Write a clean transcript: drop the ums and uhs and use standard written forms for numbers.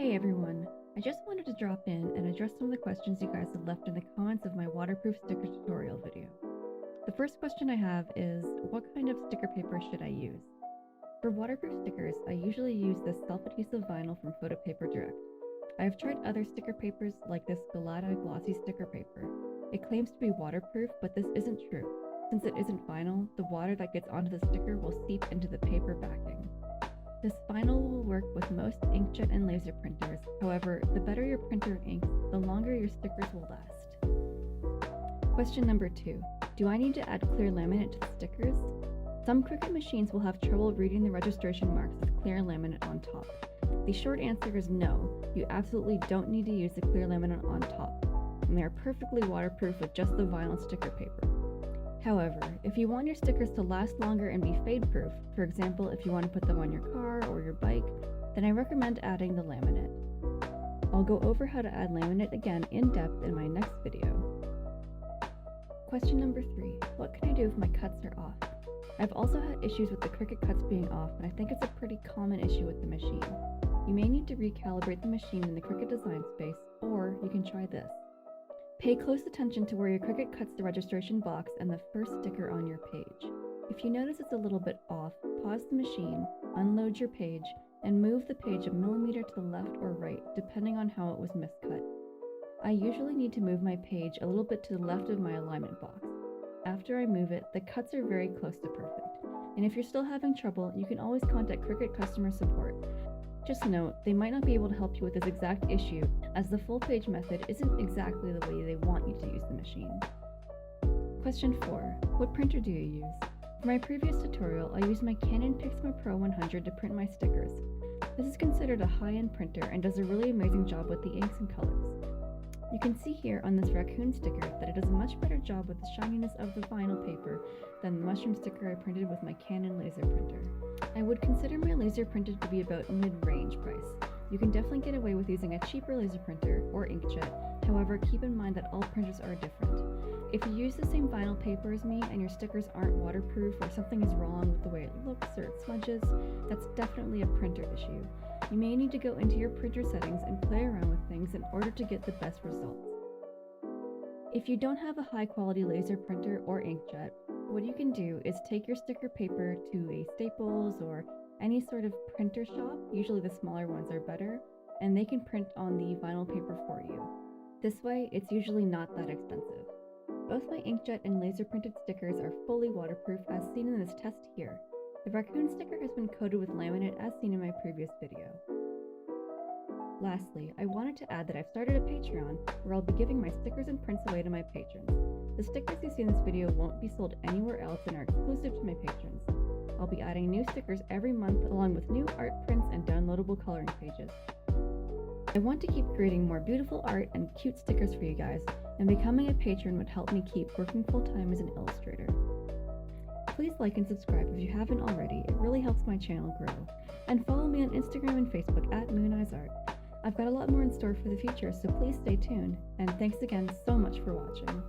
Hey everyone, I just wanted to drop in and address some of the questions you guys had left in the comments of my waterproof sticker tutorial video. The first question I have is, what kind of sticker paper should I use? For waterproof stickers, I usually use this self-adhesive vinyl from Photo Paper Direct. I have tried other sticker papers like this Galata glossy sticker paper. It claims to be waterproof, but this isn't true. Since it isn't vinyl, the water that gets onto the sticker will seep into the paper backing. This vinyl will work with most inkjet and laser printers. However, the better your printer inks, the longer your stickers will last. Question number 2. Do I need to add clear laminate to the stickers? Some Cricut machines will have trouble reading the registration marks with clear laminate on top. The short answer is no, you absolutely don't need to use the clear laminate on top, and they are perfectly waterproof with just the vinyl sticker paper. However, if you want your stickers to last longer and be fade-proof, for example if you want to put them on your car or your bike, then I recommend adding the laminate. I'll go over how to add laminate again in depth in my next video. Question number 3. What can I do if my cuts are off? I've also had issues with the Cricut cuts being off, and I think it's a pretty common issue with the machine. You may need to recalibrate the machine in the Cricut design space, or you can try this. Pay close attention to where your Cricut cuts the registration box and the first sticker on your page. If you notice it's a little bit off, pause the machine, unload your page, and move the page a millimeter to the left or right, depending on how it was miscut. I usually need to move my page a little bit to the left of my alignment box. After I move it, the cuts are very close to perfect. And if you're still having trouble, you can always contact Cricut customer support. Just note, they might not be able to help you with this exact issue, as the full page method isn't exactly the way they want you to use the machine. Question 4. What printer do you use? For my previous tutorial, I used my Canon Pixma Pro 100 to print my stickers. This is considered a high-end printer and does a really amazing job with the inks and colors. You can see here on this raccoon sticker that it does a much better job with the shininess of the vinyl paper than the mushroom sticker I printed with my Canon laser printer. I would consider my laser printer to be about mid-range price. You can definitely get away with using a cheaper laser printer or inkjet, however keep in mind that all printers are different. If you use the same vinyl paper as me and your stickers aren't waterproof or something is wrong with the way it looks or it smudges, that's definitely a printer issue. You may need to go into your printer settings and play around with things in order to get the best results. If you don't have a high quality laser printer or inkjet, what you can do is take your sticker paper to a Staples or any sort of printer shop, usually the smaller ones are better, and they can print on the vinyl paper for you. This way, it's usually not that expensive. Both my inkjet and laser printed stickers are fully waterproof as seen in this test here. The raccoon sticker has been coated with laminate as seen in my previous video. Lastly, I wanted to add that I've started a Patreon where I'll be giving my stickers and prints away to my patrons. The stickers you see in this video won't be sold anywhere else and are exclusive to my patrons. I'll be adding new stickers every month along with new art prints and downloadable coloring pages. I want to keep creating more beautiful art and cute stickers for you guys, and becoming a patron would help me keep working full-time as an illustrator. Please like and subscribe if you haven't already, it really helps my channel grow. And follow me on Instagram and Facebook at MoonEyesArt. I've got a lot more in store for the future, so please stay tuned, and thanks again so much for watching.